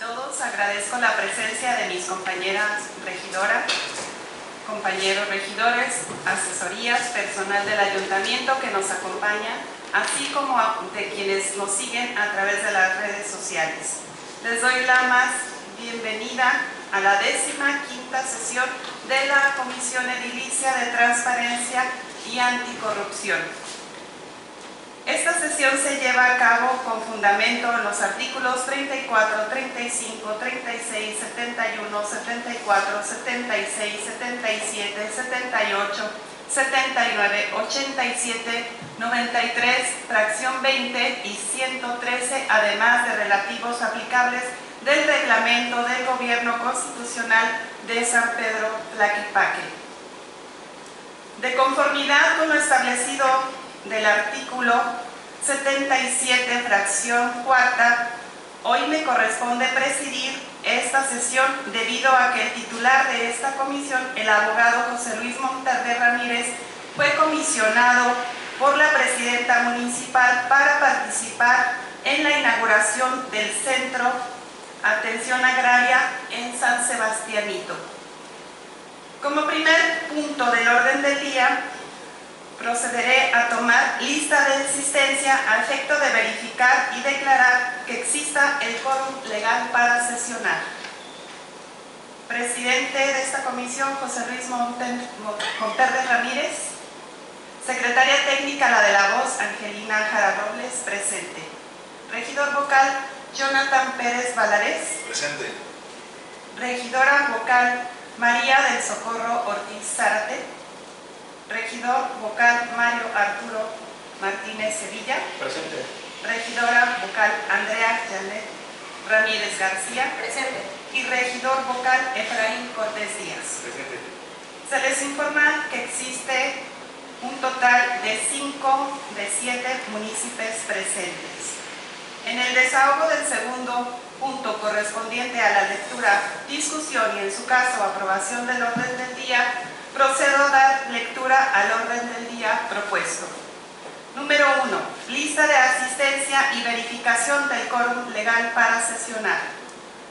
todos. Agradezco la presencia de mis compañeras regidoras, compañeros regidores, asesorías, personal del ayuntamiento que nos acompaña, así como de quienes nos siguen a través de las redes sociales. Les doy la más bienvenida a la 15ª sesión de la Comisión Edilicia de Transparencia y Anticorrupción. Esta sesión se lleva a cabo con fundamento en los artículos 34, 35, 36, 71, 74, 76, 77, 78, 79, 87, 93, fracción 20 y 113, además de relativos aplicables del reglamento del Gobierno Constitucional de San Pedro Tlaquepaque. De conformidad con lo establecido del artículo 77, fracción 4, hoy me corresponde presidir esta sesión debido a que el titular de esta comisión, el abogado José Luis Monterde Ramírez, fue comisionado por la presidenta municipal para participar en la inauguración del Centro Atención Agraria en San Sebastianito. Como primer punto del orden del día, procederé a tomar lista de existencia a efecto de verificar y declarar que exista el quórum legal para sesionar. Presidente de esta comisión, José Luis Monterde Ramírez. Secretaria técnica, la de la voz, Angelina Jara Robles, presente. Regidor vocal, Jonathan Pérez Valarés. Presente. Regidora vocal, María del Socorro Ortiz Zárate. Regidor vocal, Mario Arturo Martínez Sevilla. Presente. Regidora vocal, Andrea Janet Ramírez García. Presente. Y regidor vocal, Efraín Cortés Díaz. Presente. Se les informa que existe un total de 7 municipios presentes. En el desahogo del segundo punto correspondiente a la lectura, discusión y en su caso aprobación del orden del día, procedo a dar lectura al orden del día propuesto. Número 1. Lista de asistencia y verificación del quórum legal para sesionar.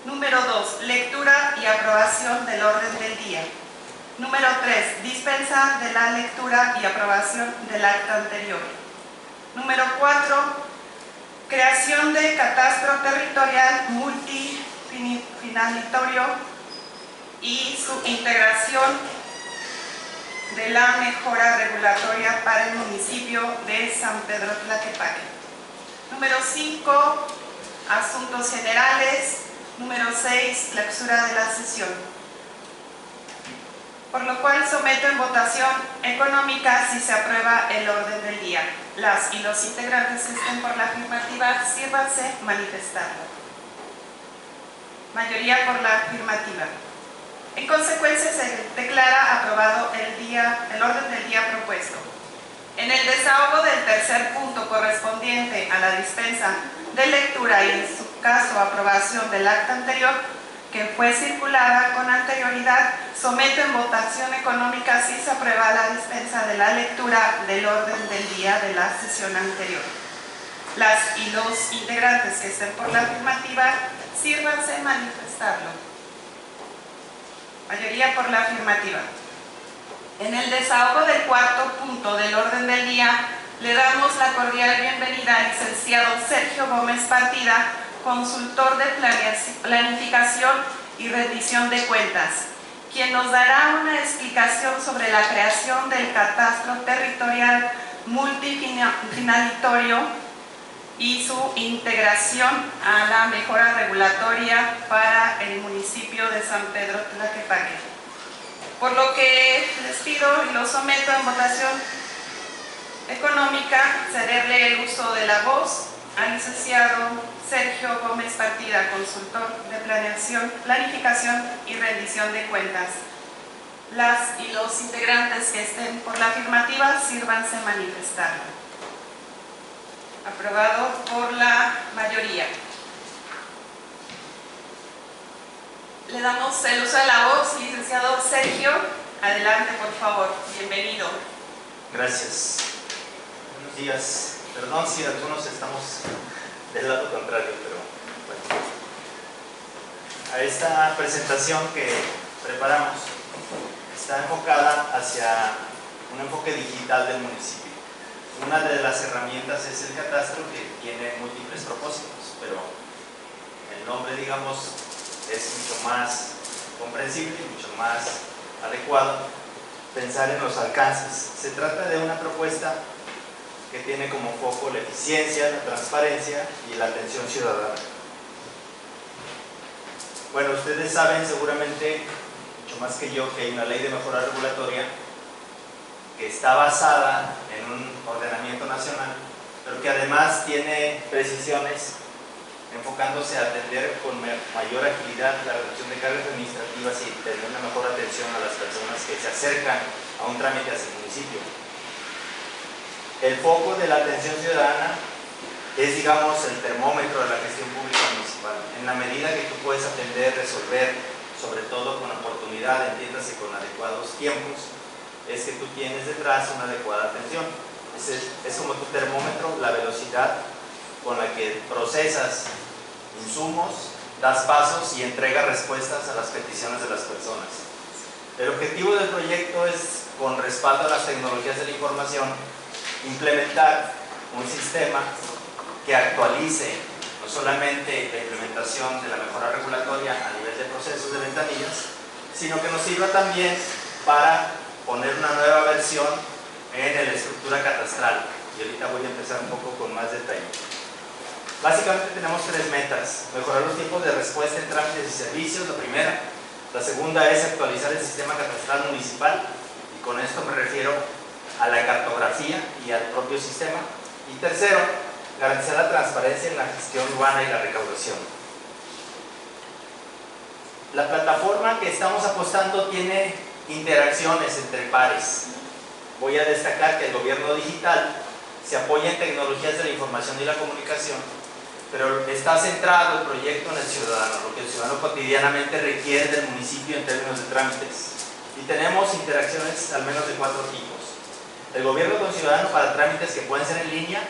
Número 2. Lectura y aprobación del orden del día. Número 3. Dispensa de la lectura y aprobación del acta anterior. Número 4. Creación de catastro territorial multifinalitorio y su integración de la mejora regulatoria para el municipio de San Pedro Tlaquepaque. Número 5. Asuntos generales. Número 6. Clausura de la sesión. Por lo cual someto en votación económica si se aprueba el orden del día. Las y los integrantes que estén por la afirmativa, sírvanse manifestarlo. Mayoría por la afirmativa. En consecuencia, se declara aprobado el orden del día propuesto. En el desahogo del tercer punto correspondiente a la dispensa de lectura y en su caso aprobación del acta anterior, que fue circulada con anterioridad, someto en votación económica si se aprueba la dispensa de la lectura del orden del día de la sesión anterior. Las y los integrantes que estén por la afirmativa, sírvanse manifestarlo. Mayoría por la afirmativa. En el desahogo del cuarto punto del orden del día, le damos la cordial bienvenida al licenciado Sergio Gómez Partida, consultor de planificación y rendición de cuentas, quien nos dará una explicación sobre la creación del catastro territorial multifinalitorio y su integración a la mejora regulatoria para el municipio de San Pedro Tlaquepaque. Por lo que les pido y lo someto en votación económica, cederle el uso de la voz al licenciado Sergio Gómez Partida, consultor de planificación y rendición de cuentas. Las y los integrantes que estén por la afirmativa, sírvanse manifestarlo. Aprobado por la mayoría. Le damos el uso de la voz, licenciado Sergio. Adelante, por favor. Bienvenido. Gracias. Buenos días. Perdón si algunos estamos del lado contrario, pero bueno. a esta presentación que preparamos. Está enfocada hacia un enfoque digital del municipio. Una de las herramientas es el catastro, que tiene múltiples propósitos, pero el nombre, digamos, es mucho más comprensible y mucho más adecuado pensar en los alcances. Se trata de una propuesta que tiene como foco la eficiencia, la transparencia y la atención ciudadana. Bueno, ustedes saben seguramente, mucho más que yo, que hay una ley de mejora regulatoria que está basada en un ordenamiento nacional, pero que además tiene precisiones enfocándose a atender con mayor agilidad la reducción de cargas administrativas y tener una mejor atención a las personas que se acercan a un trámite hacia el municipio. El foco de la atención ciudadana es, digamos, el termómetro de la gestión pública municipal. En la medida que tú puedes atender, resolver, sobre todo con oportunidad, entiéndase, con adecuados tiempos, es que tú tienes detrás una adecuada atención. Es como tu termómetro, la velocidad con la que procesas insumos, das pasos y entregas respuestas a las peticiones de las personas. El objetivo del proyecto es, con respaldo a las tecnologías de la información, implementar un sistema que actualice no solamente la implementación de la mejora regulatoria a nivel de procesos de ventanillas, sino que nos sirva también para poner una nueva versión en la estructura catastral. Y ahorita voy a empezar un poco con más detalle. Básicamente tenemos tres metas: mejorar los tiempos de respuesta en trámites y servicios, la primera. La segunda es actualizar el sistema catastral municipal, y con esto me refiero a la cartografía y al propio sistema. Y tercero, garantizar la transparencia en la gestión urbana y la recaudación. La plataforma que estamos apostando tiene interacciones entre pares. Voy a destacar que el gobierno digital se apoya en tecnologías de la información y la comunicación, pero está centrado el proyecto en el ciudadano, lo que el ciudadano cotidianamente requiere del municipio en términos de trámites. Y tenemos interacciones al menos de 4 tipos: el gobierno con ciudadano para trámites que pueden ser en línea,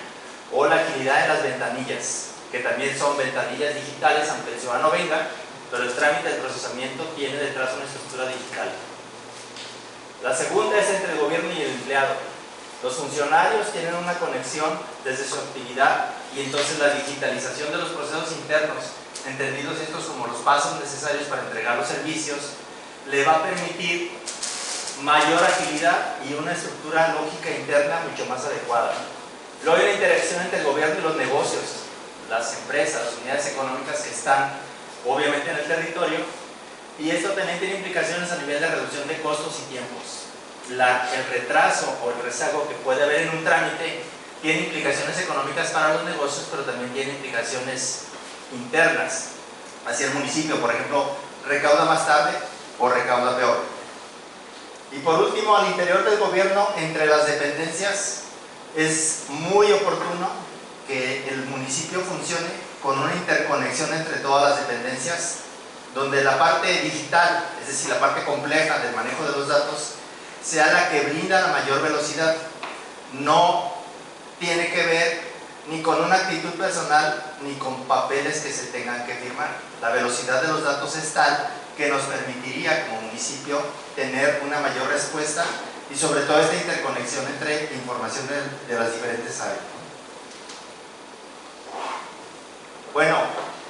o la agilidad de las ventanillas, que también son ventanillas digitales, aunque el ciudadano venga, pero el trámite de procesamiento tiene detrás una estructura digital. La segunda es entre el gobierno y el empleado. Los funcionarios tienen una conexión desde su actividad, y entonces la digitalización de los procesos internos, entendidos estos como los pasos necesarios para entregar los servicios, le va a permitir mayor agilidad y una estructura lógica interna mucho más adecuada. Luego hay la interacción entre el gobierno y los negocios, las empresas, las unidades económicas que están obviamente en el territorio, y esto también tiene implicaciones a nivel de reducción de costos y tiempos. El retraso o el rezago que puede haber en un trámite tiene implicaciones económicas para los negocios, pero también tiene implicaciones internas hacia el municipio. Por ejemplo, recauda más tarde o recauda peor. Y por último, al interior del gobierno, entre las dependencias, es muy oportuno que el municipio funcione con una interconexión entre todas las dependencias, donde la parte digital, es decir, la parte compleja del manejo de los datos, sea la que brinda la mayor velocidad. No tiene que ver ni con una actitud personal ni con papeles que se tengan que firmar. La velocidad de los datos es tal que nos permitiría como municipio tener una mayor respuesta, y sobre todo esta interconexión entre información de las diferentes áreas. Bueno,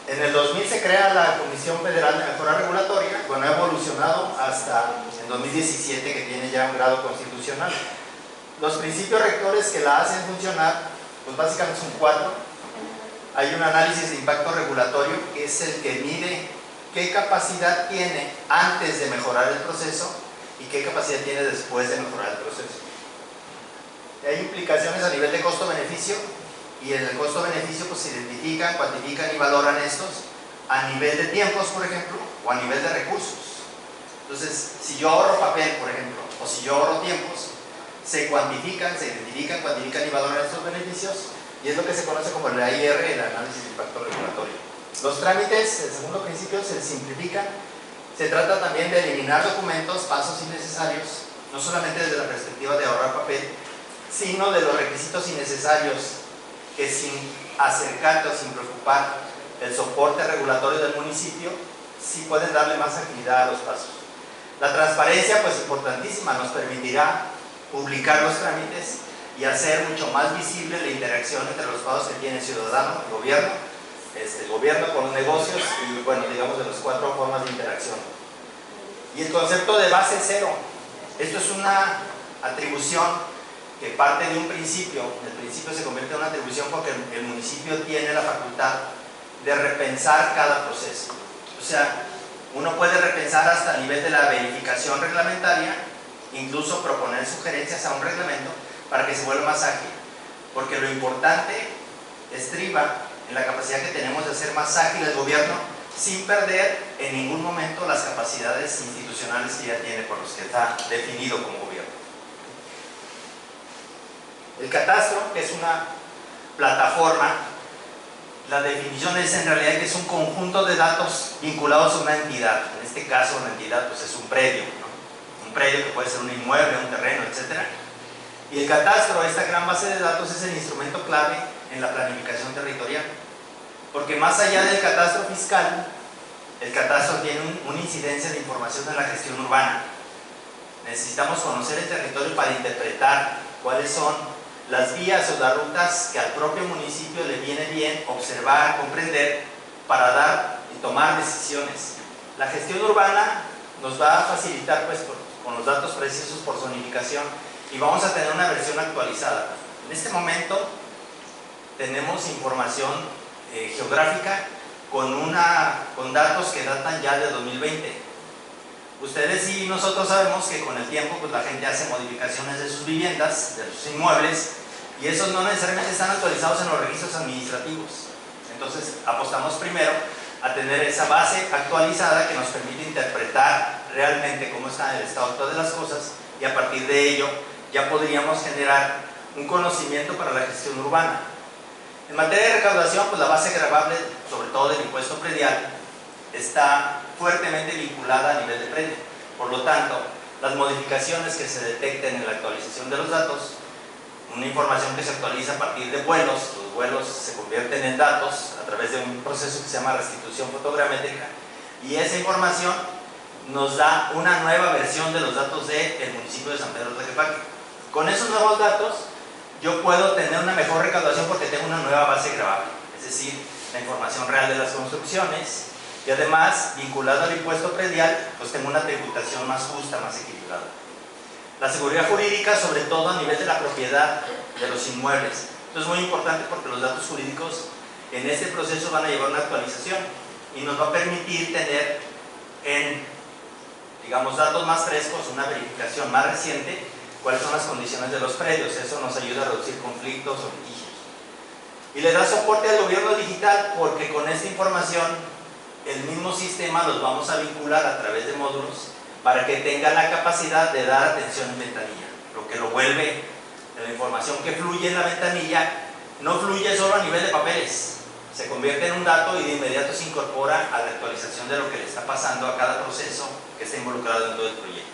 en el 2000 se crea la Comisión Federal de Mejora Regulatoria. Bueno, ha evolucionado hasta el 2017, que tiene ya un grado constitucional. Los principios rectores que la hacen funcionar, pues básicamente son 4. Hay un análisis de impacto regulatorio, que es el que mide qué capacidad tiene antes de mejorar el proceso y qué capacidad tiene después de mejorar el proceso. Y hay implicaciones a nivel de costo-beneficio, y en el costo-beneficio pues se identifican, cuantifican y valoran estos a nivel de tiempos, por ejemplo, o a nivel de recursos. Entonces, si yo ahorro papel, por ejemplo, o si yo ahorro tiempos, se cuantifican, se identifican, cuantifican y valoran estos beneficios, y es lo que se conoce como el AIR, el análisis de impacto regulatorio. Los trámites, el segundo principio, se simplifican. Se trata también de eliminar documentos, pasos innecesarios, no solamente desde la perspectiva de ahorrar papel, sino de los requisitos innecesarios que, sin acercarte o sin preocupar el soporte regulatorio del municipio, sí pueden darle más agilidad a los pasos. La transparencia, pues importantísima, nos permitirá publicar los trámites y hacer mucho más visible la interacción entre los pagos que tiene el ciudadano, el gobierno con los negocios y, bueno, digamos, de las 4 formas de interacción. Y el concepto de base cero, esto es una atribución que parte de un principio. El principio se convierte en una atribución porque el municipio tiene la facultad de repensar cada proceso. O sea, uno puede repensar hasta a nivel de la verificación reglamentaria, incluso proponer sugerencias a un reglamento para que se vuelva más ágil, porque lo importante estriba en la capacidad que tenemos de hacer más ágil el gobierno sin perder en ningún momento las capacidades institucionales que ya tiene por los que está definido como gobierno. El catastro, que es una plataforma, la definición es en realidad que es un conjunto de datos vinculados a una entidad. En este caso, la entidad pues, es un predio, ¿no? Un predio que puede ser un inmueble, un terreno, etc. Y el catastro, esta gran base de datos, es el instrumento clave en la planificación territorial. Porque más allá del catastro fiscal, el catastro tiene una incidencia de información en la gestión urbana. Necesitamos conocer el territorio para interpretar cuáles son las vías o las rutas que al propio municipio le viene bien observar, comprender, para dar y tomar decisiones. La gestión urbana nos va a facilitar pues, con los datos precisos por zonificación y vamos a tener una versión actualizada. En este momento tenemos información geográfica con datos que datan ya de 2020. Ustedes y nosotros sabemos que con el tiempo pues, la gente hace modificaciones de sus viviendas, de sus inmuebles, y esos no necesariamente están actualizados en los registros administrativos. Entonces apostamos primero a tener esa base actualizada que nos permite interpretar realmente cómo está el estado actual de las cosas, y a partir de ello ya podríamos generar un conocimiento para la gestión urbana. En materia de recaudación, pues la base gravable, sobre todo del impuesto predial, está fuertemente vinculada a nivel de predio. Por lo tanto, las modificaciones que se detecten en la actualización de los datos, una información que se actualiza a partir de vuelos, los vuelos se convierten en datos a través de un proceso que se llama restitución fotogramétrica, y esa información nos da una nueva versión de los datos del municipio de San Pedro Tlaquepaque. Con esos nuevos datos, yo puedo tener una mejor recaudación porque tengo una nueva base gravable, es decir, la información real de las construcciones, y además, vinculado al impuesto predial, pues tengo una tributación más justa, más equilibrada. La seguridad jurídica, sobre todo a nivel de la propiedad de los inmuebles. Esto es muy importante porque los datos jurídicos en este proceso van a llevar una actualización y nos va a permitir tener en, digamos, datos más frescos, una verificación más reciente, cuáles son las condiciones de los predios. Eso nos ayuda a reducir conflictos o litigios. Y le da soporte al gobierno digital porque con esta información el mismo sistema los vamos a vincular a través de módulos para que tengan la capacidad de dar atención en ventanilla, lo que lo vuelve la información que fluye en la ventanilla, no fluye solo a nivel de papeles, se convierte en un dato y de inmediato se incorpora a la actualización de lo que le está pasando a cada proceso que está involucrado en todo el proyecto.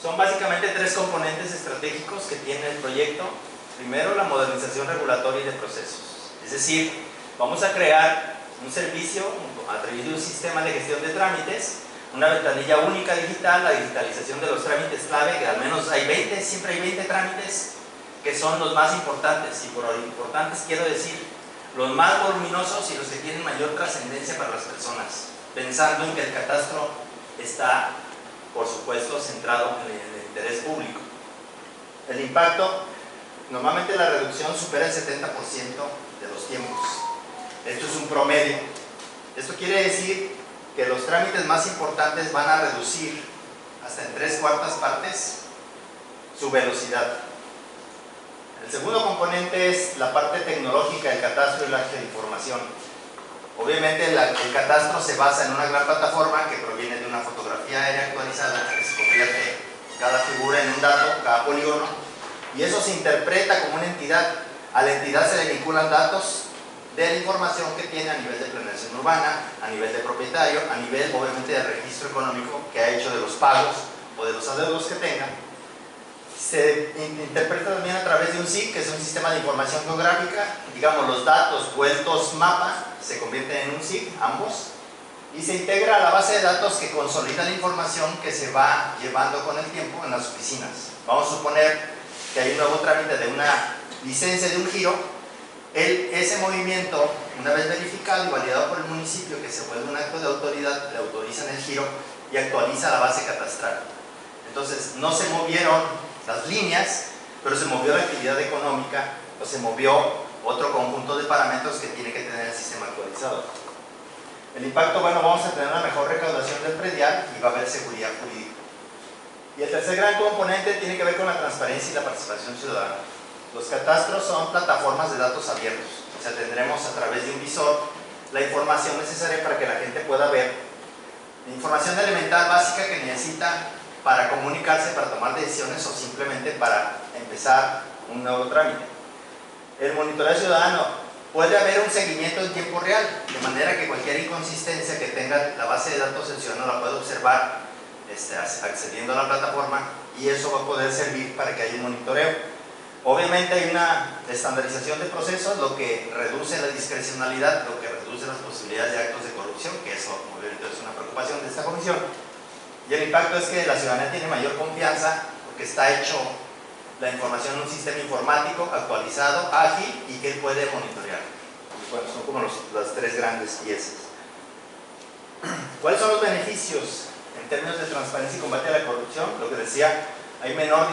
Son básicamente 3 componentes estratégicos que tiene el proyecto. Primero, la modernización regulatoria y de procesos. Es decir, vamos a crear un servicio a través de un sistema de gestión de trámites, una ventanilla única digital, la digitalización de los trámites clave, que al menos hay 20, siempre hay 20 trámites que son los más importantes, y por importantes quiero decir los más voluminosos y los que tienen mayor trascendencia para las personas, pensando en que el catastro está, por supuesto, centrado en el interés público. El impacto, normalmente la reducción supera el 70% de los tiempos. Esto es un promedio. Esto quiere decir que los trámites más importantes van a reducir hasta en 3/4 partes su velocidad. El segundo componente es la parte tecnológica del catastro y la geoinformación. Obviamente el catastro se basa en una gran plataforma que proviene de una fotografía aérea actualizada, que se convierte cada figura en un dato, cada polígono, y eso se interpreta como una entidad. A la entidad se le vinculan datos de la información que tiene a nivel de planeación urbana, a nivel de propietario, a nivel obviamente de registro económico que ha hecho de los pagos o de los adeudos que tenga. Se interpreta también a través de un SIG, que es un sistema de información geográfica, digamos los datos vueltos mapa, se convierten en un SIG, ambos, y se integra a la base de datos que consolida la información que se va llevando con el tiempo en las oficinas. Vamos a suponer que hay un nuevo trámite de una licencia de un giro. Ese movimiento, una vez verificado y validado por el municipio, que se vuelve un acto de autoridad, le autorizan el giro y actualiza la base catastral. Entonces, no se movieron las líneas, pero se movió la actividad económica, o se movió otro conjunto de parámetros que tiene que tener el sistema actualizado. El impacto, bueno, vamos a tener una mejor recaudación del predial y va a haber seguridad jurídica. Y el tercer gran componente tiene que ver con la transparencia y la participación ciudadana. Los catastros son plataformas de datos abiertos, o sea, tendremos a través de un visor la información necesaria para que la gente pueda ver la información elemental básica que necesita para comunicarse, para tomar decisiones o simplemente para empezar un nuevo trámite. El monitoreo ciudadano, puede haber un seguimiento en tiempo real, de manera que cualquier inconsistencia que tenga la base de datos el ciudadano la puede observar accediendo a la plataforma, y eso va a poder servir para que haya un monitoreo. Obviamente hay una estandarización de procesos, lo que reduce la discrecionalidad, lo que reduce las posibilidades de actos de corrupción, que eso obviamente es una preocupación de esta comisión. Y el impacto es que la ciudadanía tiene mayor confianza porque está hecho la información en un sistema informático actualizado, ágil y que él puede monitorear. Bueno, son como las tres grandes piezas. ¿Cuáles son los beneficios en términos de transparencia y combate a la corrupción? Lo que decía, hay menor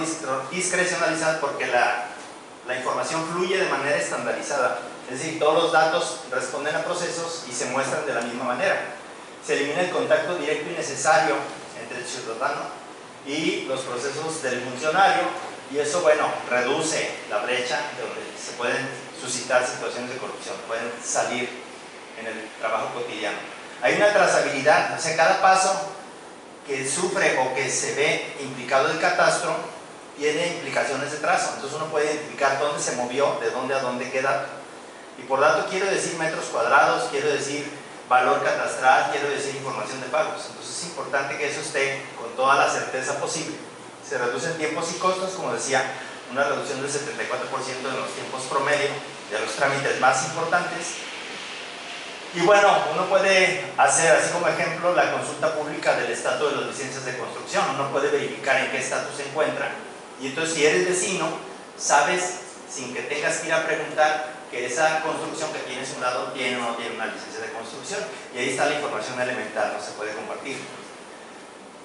discrecionalidad porque la información fluye de manera estandarizada, es decir, todos los datos responden a procesos y se muestran de la misma manera. Se elimina el contacto directo y necesario entre el ciudadano y los procesos del funcionario, y eso, bueno, reduce la brecha donde se pueden suscitar situaciones de corrupción, pueden salir en el trabajo cotidiano. Hay una trazabilidad, o sea, cada paso que sufre o que se ve implicado el catastro tiene implicaciones de trazo, entonces uno puede identificar dónde se movió, de dónde a dónde queda, y por dato quiero decir metros cuadrados, quiero decir valor catastral, quiero decir información de pagos. Entonces es importante que eso esté con toda la certeza posible. Se reducen tiempos y costos, como decía, una reducción del 74% de los tiempos promedio de los trámites más importantes. Y bueno, uno puede hacer, así como ejemplo, la consulta pública del estatus de las licencias de construcción. Uno puede verificar en qué estatus se encuentra, y entonces si eres vecino, sabes, sin que tengas que ir a preguntar, que esa construcción que tienes a un lado tiene o no tiene una licencia de construcción, y ahí está la información elemental, no se puede compartir.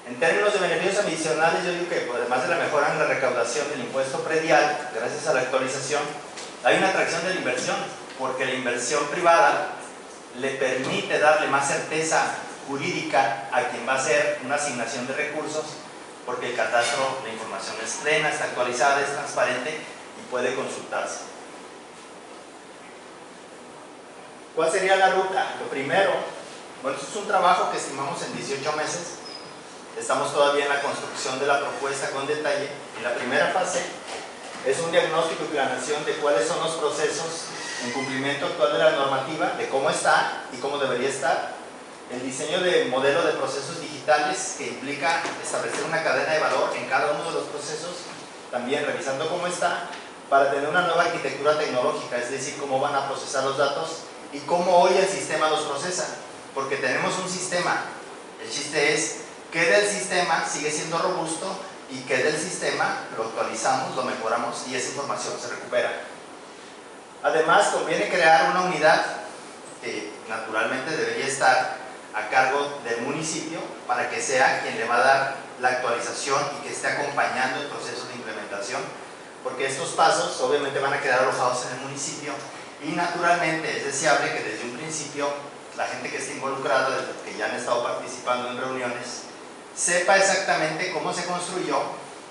En términos de beneficios adicionales, yo digo que además de la mejora en la recaudación del impuesto predial, gracias a la actualización, hay una atracción de la inversión, porque la inversión privada le permite darle más certeza jurídica a quien va a hacer una asignación de recursos, porque el catastro, la información es plena, está actualizada, es transparente y puede consultarse. ¿Cuál sería la ruta? Lo primero, bueno, esto es un trabajo que estimamos en 18 meses. Estamos todavía en la construcción de la propuesta con detalle. En la primera fase es un diagnóstico y planeación de cuáles son los procesos en cumplimiento actual de la normativa, de cómo está y cómo debería estar. El diseño de modelo de procesos digitales, que implica establecer una cadena de valor en cada uno de los procesos, también revisando cómo está, para tener una nueva arquitectura tecnológica, es decir, cómo van a procesar los datos y cómo hoy el sistema los procesa, porque tenemos un sistema. El chiste es que del sistema sigue siendo robusto y que del sistema lo actualizamos, lo mejoramos y esa información se recupera. Además, conviene crear una unidad que naturalmente debería estar a cargo del municipio para que sea quien le va a dar la actualización y que esté acompañando el proceso de implementación, porque estos pasos obviamente van a quedar alojados en el municipio y naturalmente es deseable que desde un principio la gente que esté involucrada, desde que ya han estado participando en reuniones, sepa exactamente cómo se construyó,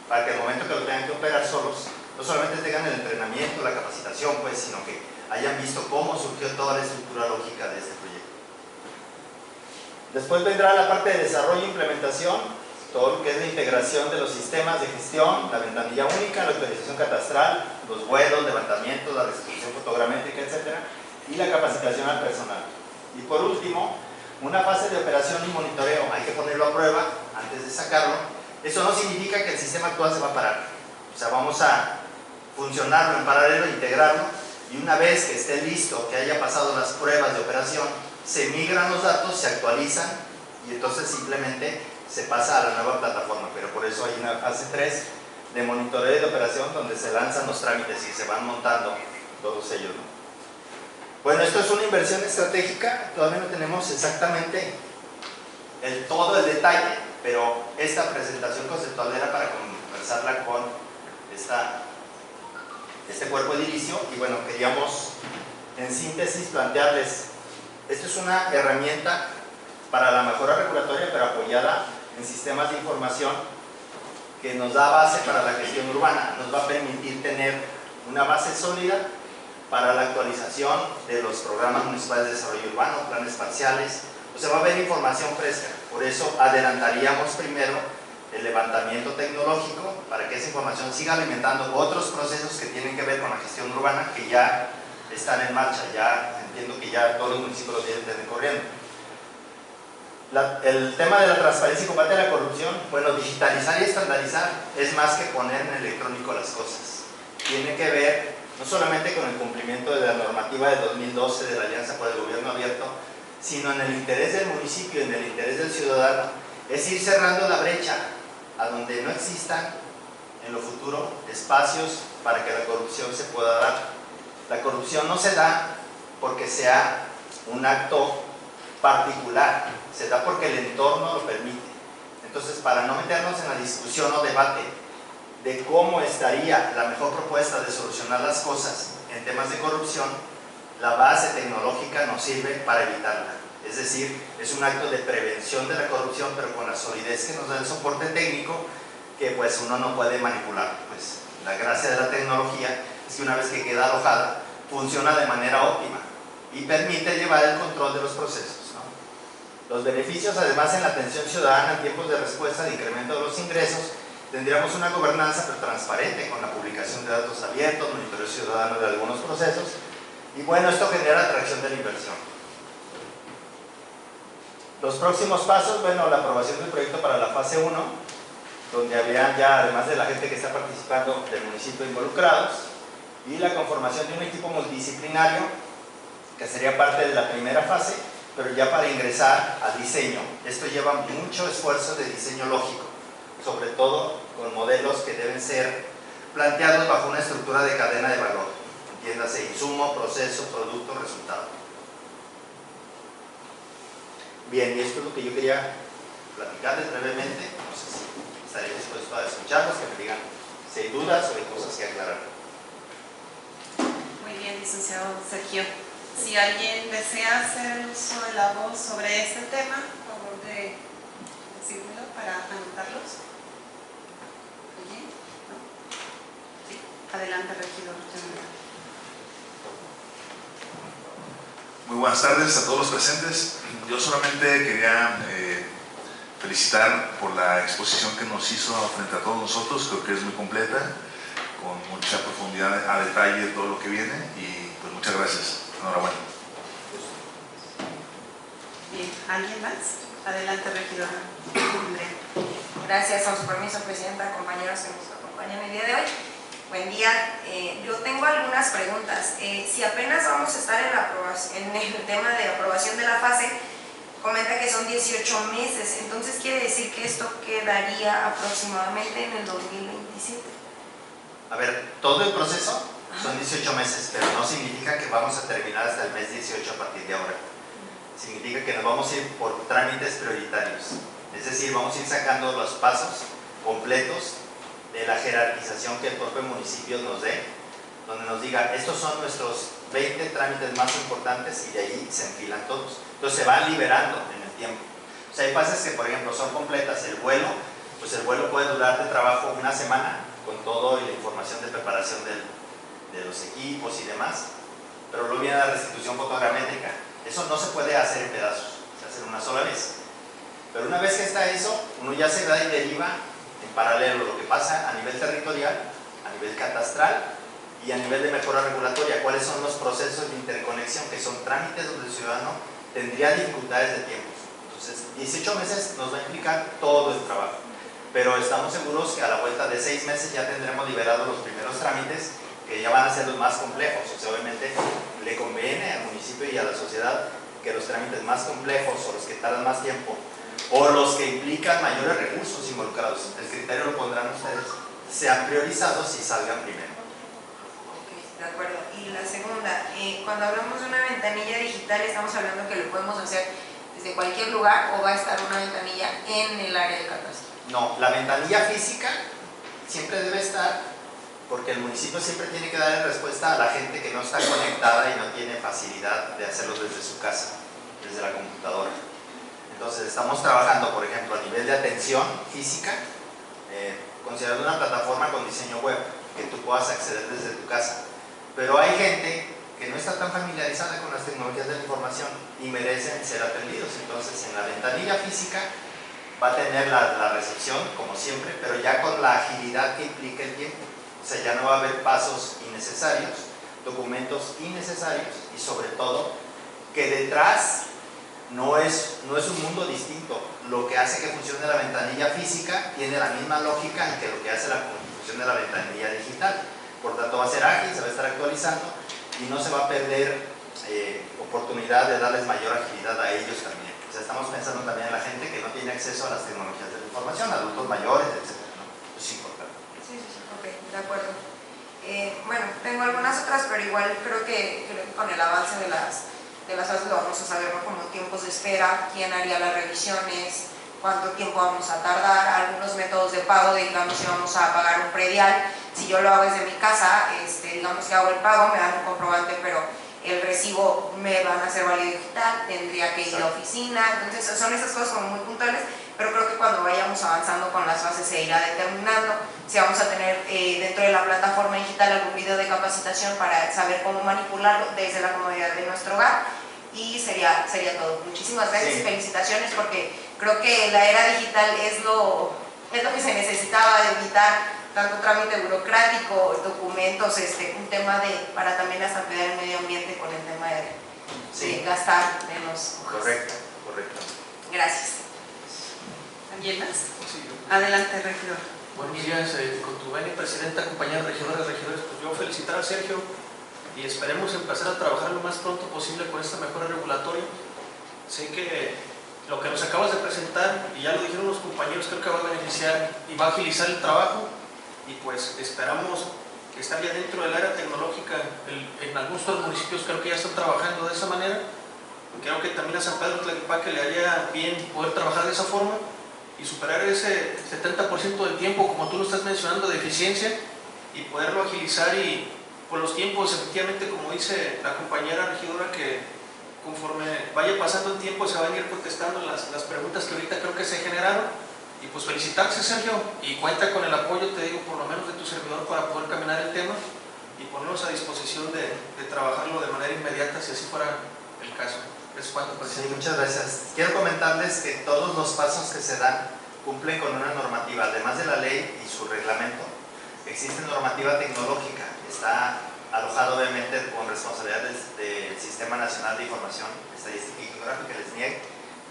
para que al momento que lo tengan que operar solos, no solamente tengan el entrenamiento, la capacitación, pues, sino que hayan visto cómo surgió toda la estructura lógica de este proyecto. Después vendrá la parte de desarrollo e implementación, todo lo que es la integración de los sistemas de gestión, la ventanilla única, la actualización catastral, los vuelos, levantamientos, la restitución fotogramétrica, etc. Y la capacitación al personal. Y por último, una fase de operación y monitoreo. Hay que ponerlo a prueba antes de sacarlo. Eso no significa que el sistema actual se va a parar. O sea, vamos a funcionarlo en paralelo, integrarlo, y una vez que esté listo, que haya pasado las pruebas de operación, se migran los datos, se actualizan y entonces simplemente se pasa a la nueva plataforma. Pero por eso hay una fase 3 de monitoreo de operación donde se lanzan los trámites y se van montando todos ellos, ¿no? Bueno, esto es una inversión estratégica, todavía no tenemos exactamente todo el detalle, pero esta presentación conceptual era para conversarla con este cuerpo edilicio. Y bueno, queríamos en síntesis plantearles, esto es una herramienta para la mejora regulatoria, pero apoyada en sistemas de información que nos da base para la gestión urbana, nos va a permitir tener una base sólida para la actualización de los programas municipales de desarrollo urbano, planes parciales. O sea, va a haber información fresca. Por eso adelantaríamos primero el levantamiento tecnológico para que esa información siga alimentando otros procesos que tienen que ver con la gestión urbana que ya están en marcha. Ya entiendo que ya todos los municipios lo tienen corriendo. El tema de la transparencia y combate a la corrupción, bueno, digitalizar y estandarizar es más que poner en electrónico las cosas. Tiene que ver no solamente con el cumplimiento de la normativa de 2012 de la Alianza por el Gobierno Abierto, sino en el interés del municipio, en el interés del ciudadano, es ir cerrando la brecha a donde no existan en lo futuro espacios para que la corrupción se pueda dar. La corrupción no se da porque sea un acto particular, se da porque el entorno lo permite. Entonces, para no meternos en la discusión o debate de cómo estaría la mejor propuesta de solucionar las cosas en temas de corrupción, la base tecnológica nos sirve para evitarla. Es decir, es un acto de prevención de la corrupción, pero con la solidez que nos da el soporte técnico, que pues uno no puede manipular. Pues la gracia de la tecnología es que una vez que queda alojada, funciona de manera óptima y permite llevar el control de los procesos, ¿no? Los beneficios, además, en la atención ciudadana en tiempos de respuesta de incremento de los ingresos, tendríamos una gobernanza pero transparente con la publicación de datos abiertos, monitoreo ciudadano de algunos procesos, y bueno, esto genera atracción de la inversión. Los próximos pasos, bueno, la aprobación del proyecto para la fase 1, donde habría ya, además de la gente que está participando del municipio involucrados, y la conformación de un equipo multidisciplinario que sería parte de la primera fase, pero ya para ingresar al diseño. Esto lleva mucho esfuerzo de diseño lógico, sobre todo con modelos que deben ser planteados bajo una estructura de cadena de valor, entiéndase insumo, proceso, producto, resultado. Bien, y esto es lo que yo quería platicarles brevemente. No sé si estaré dispuesto a escucharlos, que me digan si hay dudas o hay cosas que aclarar. Muy bien, licenciado Sergio. Si alguien desea hacer uso de la voz sobre este tema, por favor de decírmelo para anotarlos. ¿Oye? ¿No? Sí. Adelante, regidor. Muy buenas tardes a todos los presentes. Yo solamente quería felicitar por la exposición que nos hizo frente a todos nosotros. Creo que es muy completa, con mucha profundidad a detalle de todo lo que viene, y pues muchas gracias. Enhorabuena. Bien, ¿alguien más? Adelante, regidora. Gracias, con su permiso, presidenta, compañeros que nos acompañan el día de hoy. Buen día. Yo tengo algunas preguntas. Si apenas vamos a estar en el tema de aprobación de la fase, comenta que son 18 meses, entonces quiere decir que esto quedaría aproximadamente en el 2027. A ver, todo el proceso son 18 meses, pero no significa que vamos a terminar hasta el mes 18 a partir de ahora. Significa que nos vamos a ir por trámites prioritarios. Es decir, vamos a ir sacando los pasos completos de la jerarquización que el propio municipio nos dé, donde nos diga, estos son nuestros 20 trámites más importantes, y de ahí se enfilan todos. Entonces se van liberando en el tiempo. O sea, hay fases que, por ejemplo, son completas. El vuelo, pues el vuelo puede durar de trabajo una semana, con todo y la información de preparación de los equipos y demás, pero luego viene la restitución fotogramétrica. Eso no se puede hacer en pedazos, se hace una sola vez. Pero una vez que está eso, uno ya se da y deriva en paralelo lo que pasa a nivel territorial, a nivel catastral y a nivel de mejora regulatoria. ¿Cuáles son los procesos de interconexión? Que son trámites donde el ciudadano tendría dificultades de tiempos. Entonces, 18 meses nos va a implicar todo el trabajo, pero estamos seguros que a la vuelta de 6 meses ya tendremos liberados los primeros trámites, que porque ya van a ser los más complejos. O sea, obviamente le conviene al municipio y a la sociedad que los trámites más complejos o los que tardan más tiempo o los que implican mayores recursos involucrados, el criterio lo pondrán ustedes, sean priorizados y salgan primero. Ok, de acuerdo. Y la segunda, cuando hablamos de una ventanilla digital, estamos hablando que lo podemos hacer desde cualquier lugar o va a estar una ventanilla en el área de catastro. No, la ventanilla física siempre debe estar, porque el municipio siempre tiene que dar respuesta a la gente que no está conectada y no tiene facilidad de hacerlo desde su casa, desde la computadora. Entonces estamos trabajando, por ejemplo, a nivel de atención física, considerando una plataforma con diseño web, que tú puedas acceder desde tu casa. Pero hay gente que no está tan familiarizada con las tecnologías de la información y merecen ser atendidos. Entonces en la ventanilla física va a tener la recepción, como siempre, pero ya con la agilidad que implica el tiempo. O sea, ya no va a haber pasos innecesarios, documentos innecesarios y sobre todo que detrás no es un mundo distinto. Lo que hace que funcione la ventanilla física tiene la misma lógica que lo que hace la función de la ventanilla digital. Por tanto va a ser ágil, se va a estar actualizando y no se va a perder oportunidad de darles mayor agilidad a ellos también. O sea, estamos pensando también en la gente que no tiene acceso a las tecnologías de la información, adultos mayores, etc. ¿no? Es importante. Sí, ok, de acuerdo. Bueno, tengo algunas otras, pero igual creo que con el avance de las fases lo vamos a saber, ¿no? Como tiempos de espera, quién haría las revisiones, cuánto tiempo vamos a tardar, algunos métodos de pago, digamos si vamos a pagar un predial, si yo lo hago desde mi casa, digamos que hago el pago, me dan un comprobante, pero el recibo me van a hacer válido digital, tendría que ir a la oficina. Entonces son esas cosas como muy puntuales, pero creo que cuando vayamos avanzando con las fases se irá determinando si vamos a tener dentro de la plataforma digital algún video de capacitación para saber cómo manipularlo desde la comodidad de nuestro hogar. Y sería todo. Muchísimas gracias y felicitaciones, porque creo que la era digital es lo que se necesitaba, de evitar tanto trámite burocrático, documentos, un tema para también hasta cuidar el medio ambiente con el tema de gastar menos. Correcto. Gracias. ¿Alguien más? Sí. Adelante, regidor. Buenos días, con tu venia, presidenta, compañeras regidoras, regidores, pues yo felicitar a Sergio y esperemos empezar a trabajar lo más pronto posible con esta mejora regulatoria. Sé que lo que nos acabas de presentar, y ya lo dijeron los compañeros, creo que va a beneficiar y va a agilizar el trabajo, y pues esperamos que está ya dentro del área tecnológica. En algunos otros municipios creo que ya están trabajando de esa manera. Creo que también a San Pedro Tlaquepaque le haría bien poder trabajar de esa forma y superar ese 70% del tiempo, como tú lo estás mencionando, de eficiencia, y poderlo agilizar. Y por los tiempos, efectivamente, como dice la compañera regidora, que conforme vaya pasando el tiempo se van a ir contestando las preguntas que ahorita creo que se generaron. Y pues felicitarse, Sergio, y cuenta con el apoyo, te digo, por lo menos de tu servidor, para poder caminar el tema y ponernos a disposición de trabajarlo de manera inmediata, si así fuera el caso. Es cuanto, presidente. Sí, muchas gracias. Quiero comentarles que todos los pasos que se dan cumplen con una normativa, además de la ley y su reglamento. Existe normativa tecnológica, está alojado obviamente con responsabilidades del Sistema Nacional de Información Estadística y Geográfica, el SNIEG,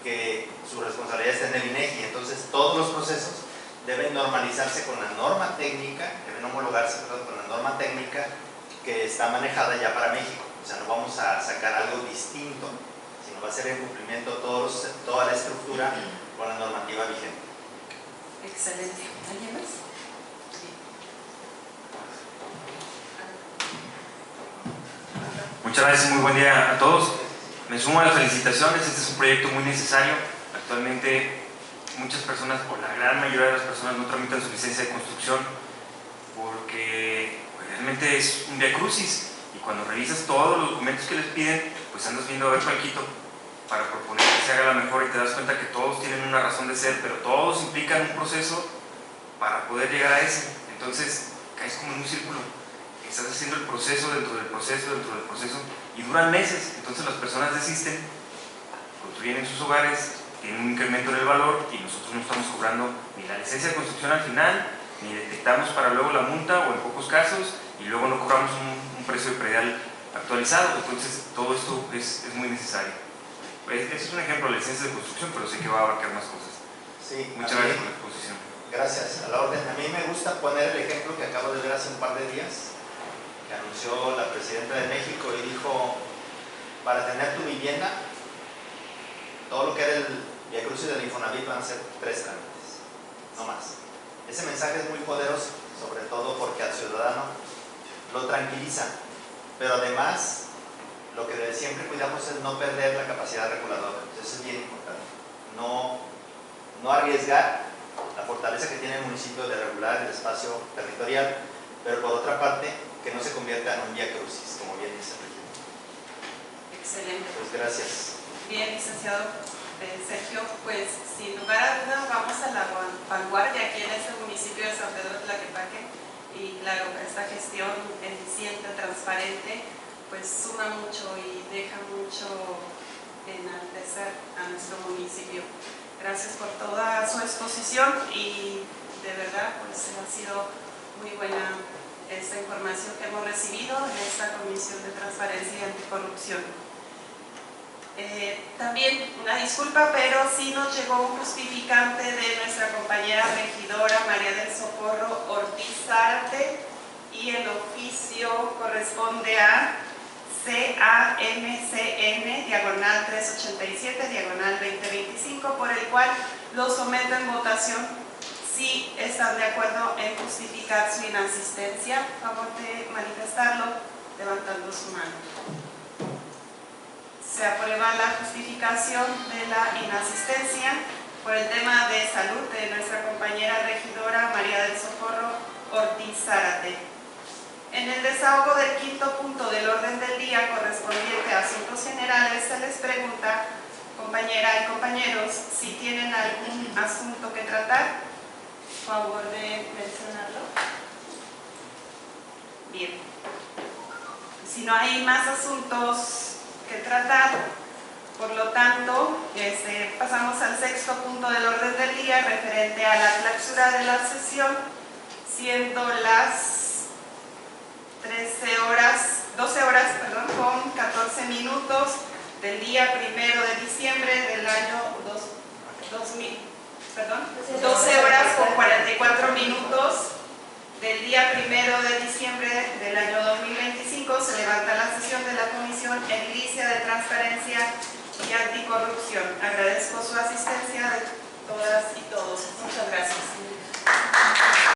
que su responsabilidad está en el INEGI. Entonces todos los procesos deben normalizarse con la norma técnica, deben homologarse con la norma técnica que está manejada ya para México. O sea, no vamos a sacar algo distinto, sino va a ser en cumplimiento toda la estructura con la normativa vigente. Excelente. ¿Alguien más? Muchas gracias, muy buen día a todos. Me sumo a las felicitaciones, este es un proyecto muy necesario. Actualmente muchas personas, o la gran mayoría de las personas, no tramitan su licencia de construcción porque realmente es un viacrucis, y cuando revisas todos los documentos que les piden, pues andas viendo a ver cualquito para proponer que se haga la mejor, y te das cuenta que todos tienen una razón de ser, pero todos implican un proceso para poder llegar a ese. Entonces caes como en un círculo. Estás haciendo el proceso dentro del proceso, y duran meses. Entonces las personas desisten, construyen en sus hogares, tienen un incremento en el valor, y nosotros no estamos cobrando ni la licencia de construcción al final, ni detectamos para luego la multa, o en pocos casos, y luego no cobramos un precio de predial actualizado. Entonces todo esto es muy necesario. Este es un ejemplo de licencia de construcción, pero sé que va a abarcar más cosas. Sí, muchas gracias por la exposición. Gracias, a la orden. A mí me gusta poner el ejemplo que acabo de ver hace un par de días, que anunció la Presidenta de México y dijo, para tener tu vivienda, todo lo que era el viacrucis del Infonavit van a ser 3 trámites, no más. Ese mensaje es muy poderoso, sobre todo porque al ciudadano lo tranquiliza, pero además lo que siempre cuidamos es no perder la capacidad reguladora. Eso es bien importante, no arriesgar la fortaleza que tiene el municipio de regular el espacio territorial, pero por otra parte que no se convierta en un viacrucis, como bien dice el regidor. Excelente. Pues gracias. Bien, licenciado Sergio, pues sin lugar a dudas vamos a la vanguardia aquí en este municipio de San Pedro Tlaquepaque, y claro, esta gestión eficiente, transparente, pues suma mucho y deja mucho enaltecer a nuestro municipio. Gracias por toda su exposición y de verdad pues ha sido muy buena esta información que hemos recibido en esta Comisión de Transparencia y Anticorrupción. También una disculpa, pero sí nos llegó un justificante de nuestra compañera regidora María del Socorro Ortiz Zárate y el oficio corresponde a CAMCN, diagonal 387, diagonal 2025, por el cual lo someto en votación si están de acuerdo en justificar su inasistencia. Favor de manifestarlo levantando su mano. Se aprueba la justificación de la inasistencia por el tema de salud de nuestra compañera regidora María del Socorro Ortiz Zárate. En el desahogo del quinto punto del orden del día correspondiente a asuntos generales, se les pregunta, compañera y compañeros, si tienen algún asunto que tratar. Favor de mencionarlo. Bien. Si no hay más asuntos que tratar, por lo tanto, pasamos al sexto punto del orden del día, referente a la clausura de la sesión, siendo las 12 horas con 14 minutos del día 1 de diciembre del año 12 horas con 44 minutos del día 1 de diciembre del año 2025, se levanta la sesión de la Comisión Edilicia de Transparencia y Anticorrupción. Agradezco su asistencia de todas y todos. Muchas gracias.